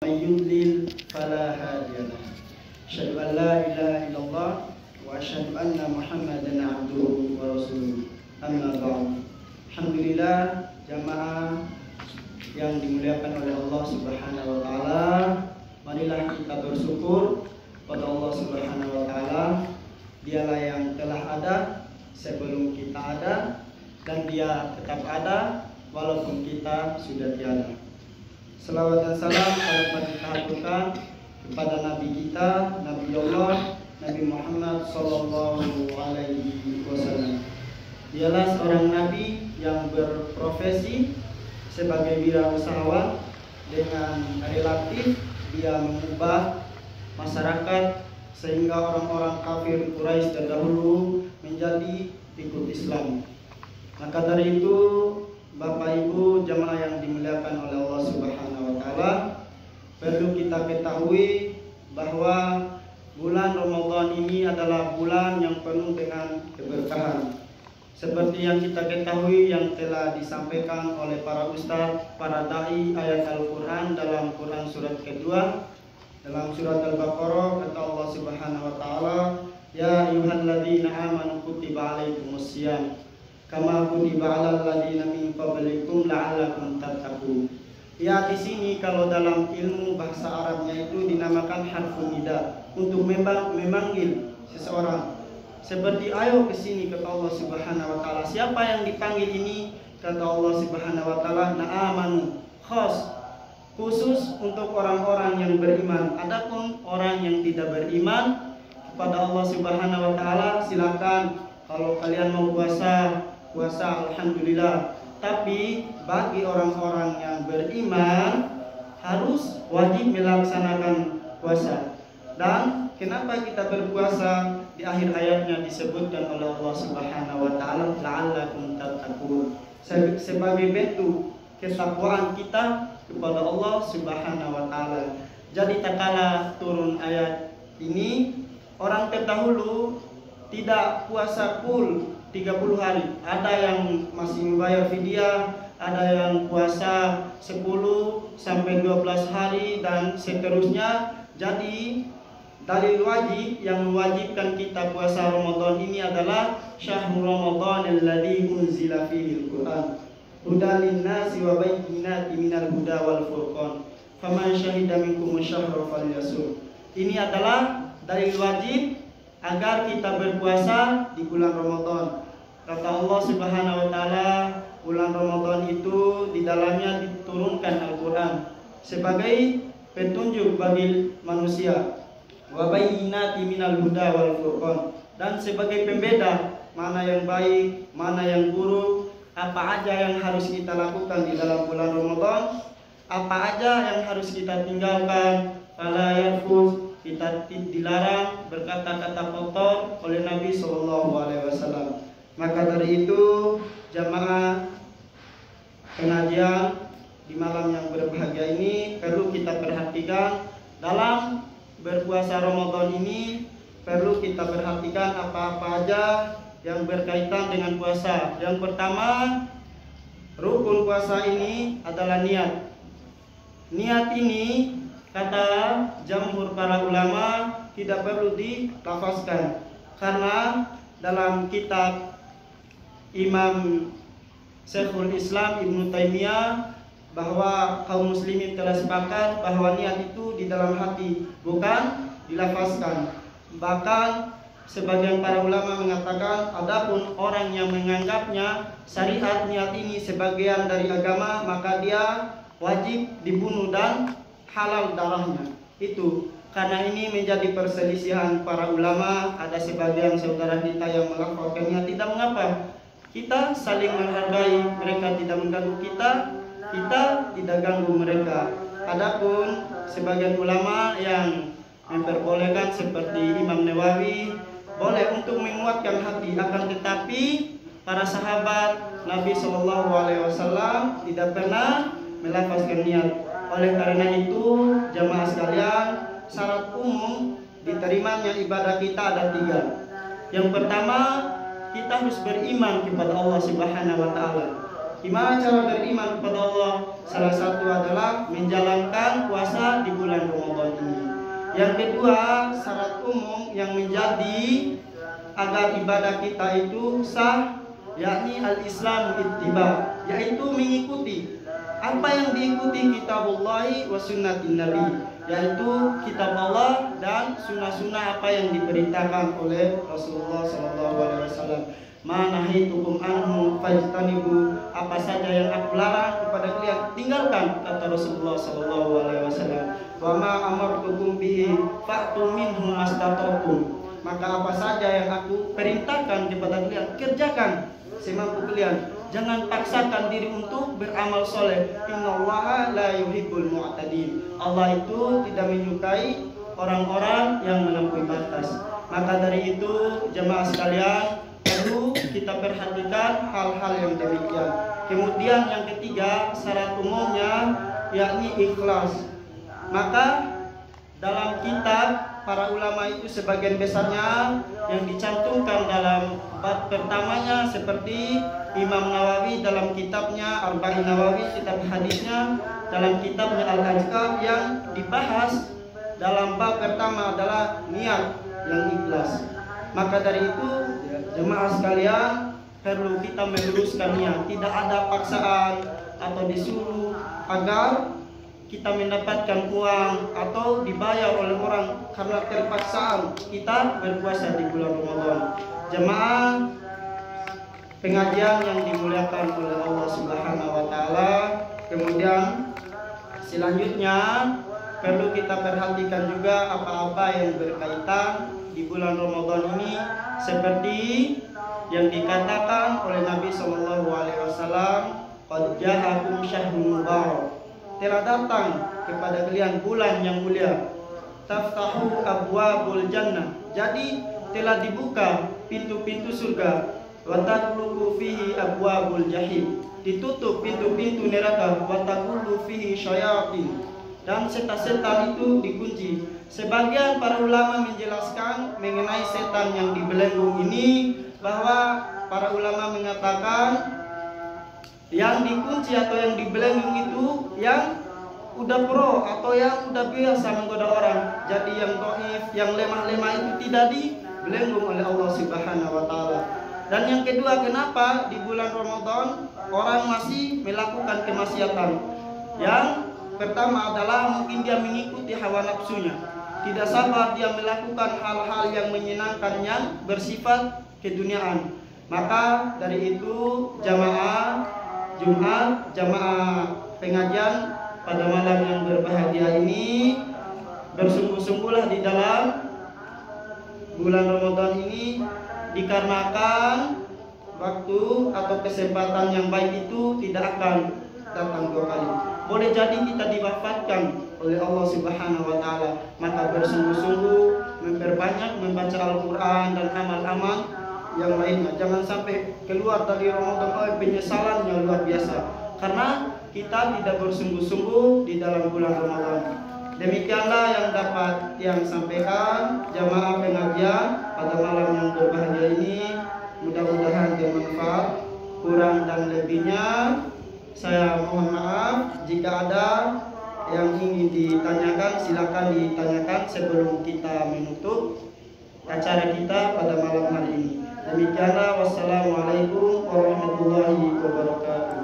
يضلل فلا هادي له أشهد أن لا إله إلا الله وأشهد أن محمدا عبده ورسوله أما بعد. Alhamdulillah, jamaah yang dimuliakan oleh Allah Subhanahu wa taala, marilah kita bersyukur pada Allah Subhanahu wa taala. Dialah yang telah ada sebelum kita ada, dan Dia tetap ada walaupun kita sudah tiada. Selawat dan salam kita haturkan kepada Nabi kita, Nabi Allah, Nabi Muhammad Sallallahu Alaihi Wasallam. Dialah seorang Nabi yang berprofesi sebagai wirausahawan. Dengan relatif dia mengubah masyarakat sehingga orang-orang kafir Quraisy terdahulu menjadi ikut Islam. Maka dari itu, Bapak Ibu jamaah yang dimuliakan oleh Allah Subhanahu wa taala, perlu kita ketahui bahwa bulan Ramadan ini adalah bulan yang penuh dengan keberkahan. Seperti yang kita ketahui, yang telah disampaikan oleh para ustaz, para dai ayat Al-Quran dalam Quran surat kedua, dalam surat Al-Baqarah, kata Allah Subhanahu wa taala, ya ayyuhalladzina amanu kutiba alaikumusiyam kama kutiba alal ladzina min qablikum la'allakum tattaqun. Ya, di sini kalau dalam ilmu bahasa Arabnya itu dinamakan harfun nida, untuk memanggil seseorang. Seperti ayo ke sini, kata Allah Subhanahu wa taala. Siapa yang dipanggil ini? Kata Allah Subhanahu wa taala, na'amanu, khas, khusus untuk orang-orang yang beriman. Adapun orang yang tidak beriman kepada Allah Subhanahu wa taala, silakan kalau kalian mau puasa, alhamdulillah. Tapi bagi orang-orang yang beriman harus wajib melaksanakan puasa. Dan kenapa kita berpuasa? Di akhir ayatnya disebutkan oleh Allah Subhanahu wa taala, la'allakum tattaqun, sebagai bentuk ketakwaan kita kepada Allah Subhanahu wa taala. Jadi tatkala turun ayat ini, orang terdahulu tidak puasa full 30 hari. Ada yang masih membayar fidyah, ada yang puasa 10 sampai 12 hari dan seterusnya. Jadi dalil wajib yang mewajibkan kita puasa Ramadan ini adalah syahrul Ramadan alladzi unzila fihi al-Qur'an hudan lin-nasi wa bayyinatin minal huda wal furqan faman syahida minkum asyhara falyasum. Ini adalah dalil wajib agar kita berpuasa di bulan Ramadan. Kata Allah Subhanahu wa taala, bulan Ramadan itu di dalamnya diturunkan Al-Qur'an sebagai petunjuk bagi manusia, wa bayyinati minal huda wal furqan, dan sebagai pembeda mana yang baik, mana yang buruk, apa aja yang harus kita lakukan di dalam bulan Ramadan, apa aja yang harus kita tinggalkan. Fala yarfuz, kita dilarang berkata-kata kotor oleh Nabi Sallallahu Alaihi Wasallam. Maka dari itu, jamaah pengajian di malam yang berbahagia ini perlu kita perhatikan. Dalam berpuasa Ramadan ini perlu kita perhatikan apa-apa aja yang berkaitan dengan puasa. Yang pertama, rukun puasa ini adalah niat. Niat ini, kata jamhur para ulama, tidak perlu dilafazkan, karena dalam kitab Imam Syekhul Islam Ibnu Taimiyah bahwa kaum muslimin telah sepakat bahwa niat itu di dalam hati, bukan dilafazkan. Bahkan sebagian para ulama mengatakan, adapun orang yang menganggapnya syariat niat ini sebagian dari agama, maka dia wajib dibunuh dan halal darahnya. Itu karena ini menjadi perselisihan para ulama. Ada sebagian saudara kita yang melafalkannya, tidak mengapa, kita saling menghargai, mereka tidak mengganggu kita, kita tidak ganggu mereka. Adapun sebagian ulama yang memperbolehkan seperti Imam Nawawi, boleh untuk menguatkan hati, akan tetapi para sahabat Nabi Shallallahu Alaihi Wasallam tidak pernah melafazkan niat. Oleh karena itu, jamaah sekalian, syarat umum diterimanya ibadah kita ada 3. Yang pertama, kita harus beriman kepada Allah Subhanahu wa taala. Gimana cara beriman kepada Allah? Salah satu adalah menjalankan puasa di bulan Yang kedua, syarat umum yang menjadi agar ibadah kita itu sah, yakni al-Islam ittiba, yaitu mengikuti apa yang diikuti kitabullahi wa sunnatin nabi, yaitu kitab Allah dan sunnah-sunnah apa yang diperintahkan oleh Rasulullah SAW. Manahitukum anhu fajtanibu, apa saja yang aku larang kepada kalian tinggalkan, kata Rasulullah SAW. Wa ma amartukum bihi fa'tu minhu mastata'tum, maka apa saja yang aku perintahkan kepada kalian kerjakan semampu kalian. Jangan paksakan diri untuk beramal soleh. Innallaha la yuhibbul mu'tadin, Allah itu tidak menyukai orang-orang yang melampaui batas. Maka dari itu jemaah sekalian, perlu kita perhatikan hal-hal yang demikian. Kemudian yang ketiga, syarat umumnya yakni ikhlas. Maka dalam kitab para ulama itu sebagian besarnya yang dicantumkan dalam bab pertamanya, seperti Imam Nawawi dalam kitabnya Arba'in Nawawi, kitab hadisnya, dalam kitabnya Al-Azkar, yang dibahas dalam bab pertama adalah niat yang ikhlas. Maka dari itu jemaah sekalian, perlu kita meluruskan niat. Tidak ada paksaan atau disuruh agar kita mendapatkan uang atau dibayar oleh orang karena terpaksaan kita berpuasa di bulan Ramadan. Jemaah pengajian yang dimuliakan oleh Allah Subhanahu wa taala. Kemudian selanjutnya perlu kita perhatikan juga apa-apa yang berkaitan di bulan Ramadan ini, seperti yang dikatakan oleh Nabi Shallallahu Alaihi Wasallam, "Qad ja'akum syahrun mubarak." Telah datang kepada kalian bulan yang mulia. Taftahu abwabul jannah. Jadi telah dibuka pintu-pintu surga. Wa taqulu fihi abwabul jahim. Ditutup pintu-pintu neraka. Wa taqulu fihi syayatin. Dan setan-setan itu dikunci. Sebagian para ulama menjelaskan mengenai setan yang dibelenggu ini, bahwa para ulama mengatakan yang dikunci atau yang dibelenggu itu yang udah pro atau yang udah biasa menggoda orang. Jadi yang dhaif, yang lemah-lemah itu tidak dibelenggu oleh Allah Subhanahu wa taala. Dan yang kedua, kenapa di bulan Ramadan orang masih melakukan kemaksiatan? Yang pertama adalah mungkin dia mengikuti hawa nafsunya. Tidak sabar dia melakukan hal-hal yang menyenangkan yang bersifat keduniaan. Maka dari itu jamaah Jumat, jamaah pengajian pada malam yang berbahagia ini, bersungguh-sungguhlah di dalam bulan Ramadan ini, dikarenakan waktu atau kesempatan yang baik itu tidak akan datang dua kali. Boleh jadi kita diwafatkan oleh Allah Subhanahu wa taala. Maka bersungguh-sungguh memperbanyak membaca Al-Qur'an dan amal-amal yang lainnya. Jangan sampai keluar dari Ramadan penyesalannya luar biasa karena kita tidak bersungguh-sungguh di dalam bulan Ramadan. Demikianlah yang dapat yang sampaikan jamaah pengajian pada malam yang berbahagia ini. Mudah-mudahan bermanfaat. Kurang dan lebihnya saya mohon maaf. Jika ada yang ingin ditanyakan, silakan ditanyakan sebelum kita menutup acara kita pada malam hari ini. Demikianlah, wassalamualaikum warahmatullahi wabarakatuh.